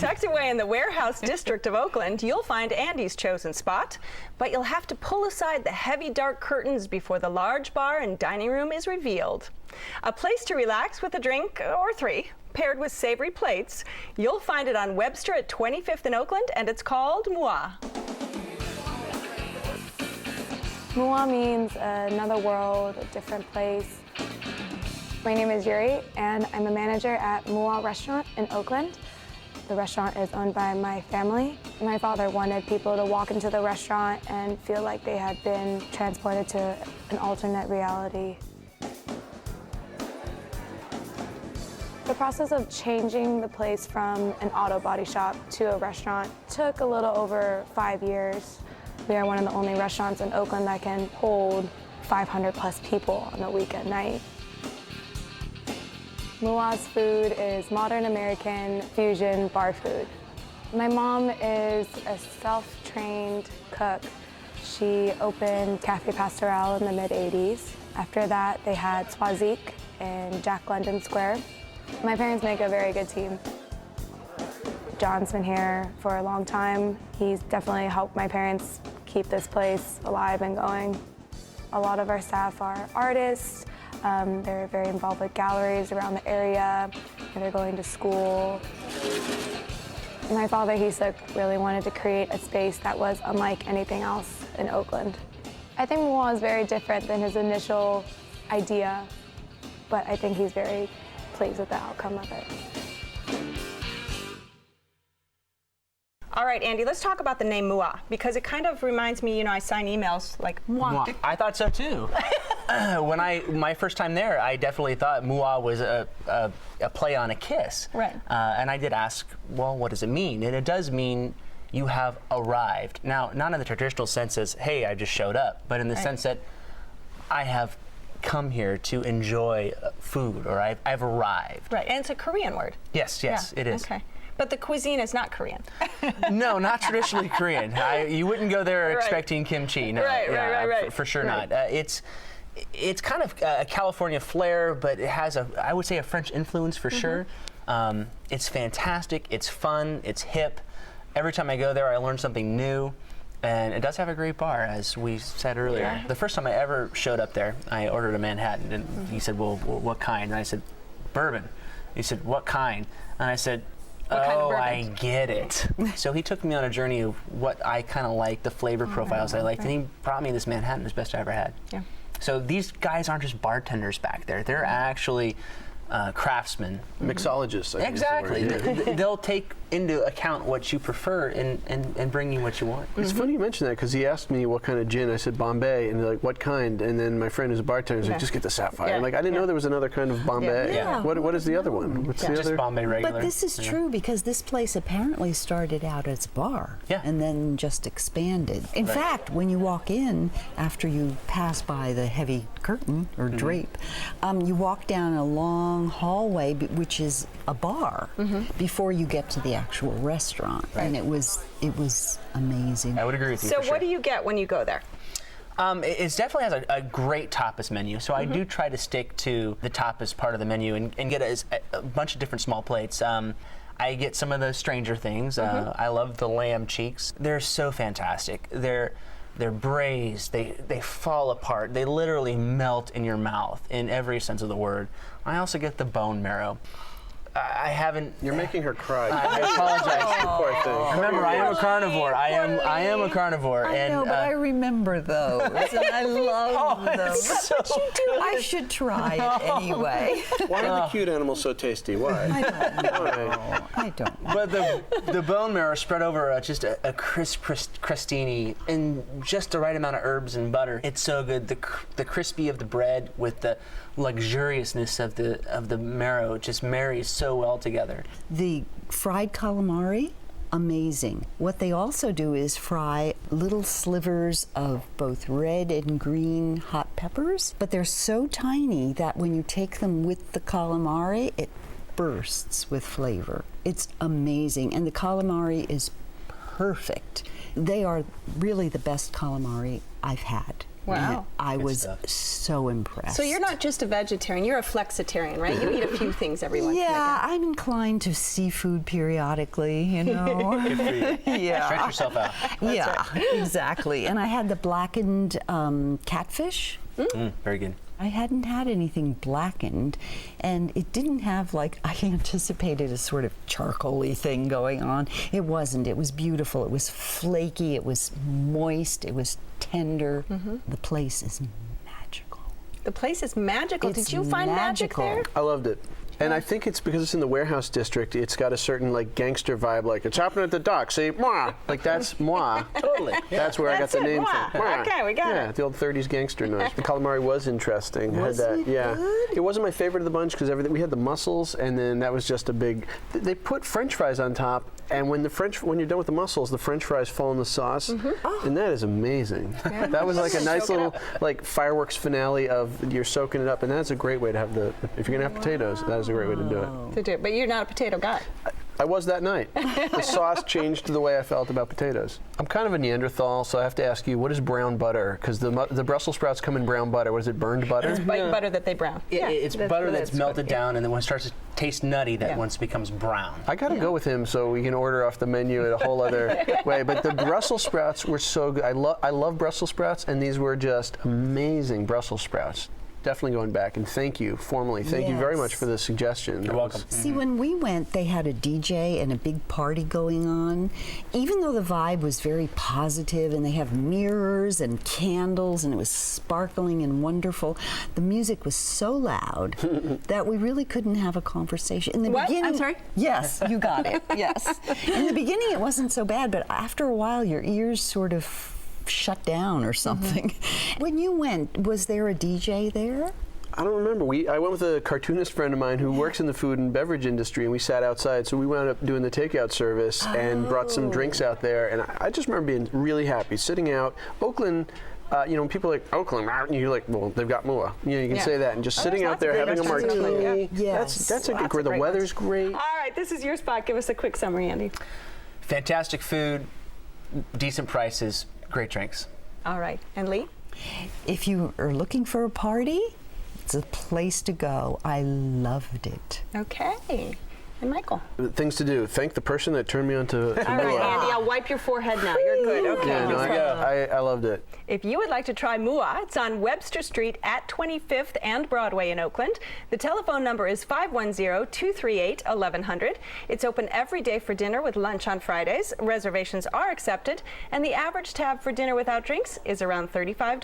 Tucked away in the warehouse district of Oakland, you'll find Andy's chosen spot, but you'll have to pull aside the heavy dark curtains before the large bar and dining room is revealed. A place to relax with a drink or three, paired with savory plates. You'll find it on Webster at 25th in Oakland, and it's called Moi. Moi means another world, a different place. My name is Yuri, and I'm a manager at Moi Restaurant in Oakland. The restaurant is owned by my family. My father wanted people to walk into the restaurant and feel like they had been transported to an alternate reality. The process of changing the place from an auto body shop to a restaurant took a little over 5 years. We are one of the only restaurants in Oakland that can hold 500 plus people on a weekend night. Moi's food is modern American fusion bar food. My mom is a self-trained cook. She opened Cafe Pastoral in the mid-'80s. After that, they had Swazik in Jack London Square. My parents make a very good team. John's been here for a long time. He's definitely helped my parents keep this place alive and going. A lot of our staff are artists. They're very involved with galleries around the area. They're going to school. My father, really wanted to create a space that was unlike anything else in Oakland. I think Moi is very different than his initial idea, but I think he's very pleased with the outcome of it. All right, Andy, let's talk about the name Moi, because it kind of reminds me, I sign emails like Moi. I thought so too. My first time there, I definitely thought Moi was a play on a kiss. Right. And I did ask, well, what does it mean? And it does mean you have arrived. Now, not in the traditional sense as, hey, I just showed up, but in the sense that I have come here to enjoy food, or I've arrived. Right, and it's a Korean word. Yes, it is. Okay. But the cuisine is not Korean. No, not traditionally Korean. You wouldn't go there expecting kimchi. No, Right. For sure not. It's kind of a California flair, but it has I would say a French influence for sure. It's fantastic. It's fun. It's hip. Every time I go there, I learn something new. And it does have a great bar, as we said earlier. Yeah. The first time I ever showed up there, I ordered a Manhattan, and he said, well, what kind? And I said, bourbon. He said, what kind? And I said, I get it. So he took me on a journey of what I kind of like, the flavor profiles I liked, and he brought me this Manhattan, the best I ever had. Yeah. So these guys aren't just bartenders back there. They're actually craftsmen. Mixologists. Exactly. They'll take into account what you prefer and bring you what you want. It's funny you mention that, because he asked me what kind of gin. I said Bombay, and they're like, what kind? And then my friend who's a bartender is like, just get the Sapphire. Yeah. I'm like, I didn't know there was another kind of Bombay. Yeah. What is the other one? What's the Just other? Bombay regular. But this is true, because this place apparently started out as a bar and then just expanded. In fact, when you walk in, after you pass by the heavy curtain or drape, you walk down a long hallway, which is a bar, before you get to the actual restaurant. And it was amazing. I would agree with you. So for sure. what do you get when you go there? It definitely has a great tapas menu, so I do try to stick to the tapas part of the menu and get a bunch of different small plates. I get some of the stranger things. I love the lamb cheeks. They're so fantastic. They're braised. They fall apart. They literally melt in your mouth in every sense of the word. I also get the bone marrow. I haven't. You're making her cry. I apologize. Poor thing. Remember, I am a carnivore. I am a carnivore. I know, but I remember those, and I love those. So I should try it anyway. Why are the cute animals so tasty? Why? I don't know. I don't know. But the bone marrow spread over just a crisp crostini and just the right amount of herbs and butter. It's so good. The crispy of the bread with the luxuriousness of the marrow just marries so well together. The fried calamari, amazing. What they also do is fry little slivers of both red and green hot peppers, but they're so tiny that when you take them with the calamari, it bursts with flavor. It's amazing, and the calamari is perfect. They are really the best calamari I've had. Wow. I Good was stuff. so impressed. So you're not just a vegetarian, you're a flexitarian, right? You eat a few things every once in a Yeah, while. I'm inclined to seafood periodically, you know. Good for you. Yeah. Stretch yourself out. Yeah, exactly. And I had the blackened catfish. Very good. I hadn't had anything blackened, and it didn't have, like, I anticipated a sort of charcoaly thing going on. It wasn't. It was beautiful. It was flaky. It was moist. It was tender. The place is magical. The place is magical. It's Did you find magic magical. there? I loved it. And I think it's because it's in the warehouse district, it's got a certain like gangster vibe, like it's happening at the dock, see, moi. Like that's moi. Totally. That's where That's I got the it, name moi. from. Moi. Okay, we got yeah, it. the old 30s gangster noise. The calamari was interesting. Was had that, it yeah. good? It wasn't my favorite of the bunch because everything we had the mussels, and then that was just a big. They put French fries on top, and when you're done with the mussels, the French fries fall in the sauce, and that is amazing. That was like a nice little like fireworks finale of you're soaking it up, and that's a great way to have if you're gonna have potatoes, that is a great way to do it. To do, but you're not a potato guy. I was that night. The sauce changed the way I felt about potatoes. I'm kind of a Neanderthal, so I have to ask you, what is brown butter? Because the Brussels sprouts come in brown butter. What is it, burned butter? It's white butter that they brown. It's butter that's melted yeah. down, and then when it starts to taste nutty, that Yeah. once becomes brown. I got to go with him so we can order off the menu in a whole other way. But the Brussels sprouts were so good. I love Brussels sprouts, and these were just amazing Brussels sprouts. Definitely going back, and thank you formally. Thank you very much Yes. for the suggestion. You're welcome. See, when we went, they had a DJ and a big party going on. Even though the vibe was very positive and they have mirrors and candles and it was sparkling and wonderful, the music was so loud that we really couldn't have a conversation. In the What? beginning, I'm sorry? Yes, you got it. Yes. In the beginning, it wasn't so bad, but after a while, your ears sort of shut down or something. When you went, was there a DJ there? I don't remember. I went with a cartoonist friend of mine who works in the food and beverage industry, and we sat outside. So we wound up doing the takeout service and brought some drinks out there. And I just remember being really happy, sitting out. Oakland, people are like, Oakland, and you're like, well, they've got more. You can say that. And just sitting out there having a martini. Yes. That's a good, where the weather's great. All right, this is your spot. Give us a quick summary, Andy. Fantastic food, decent prices, great drinks. All right, and Lee? If you are looking for a party, it's a place to go. I loved it. Okay. And Michael? Things to do. Thank the person that turned me on to All right, Mua. Andy, I'll wipe your forehead now. You're good. Okay. Yeah, no, I loved it. If you would like to try Mua, it's on Webster Street at 25th and Broadway in Oakland. The telephone number is 510-238-1100. It's open every day for dinner with lunch on Fridays. Reservations are accepted, and the average tab for dinner without drinks is around $35.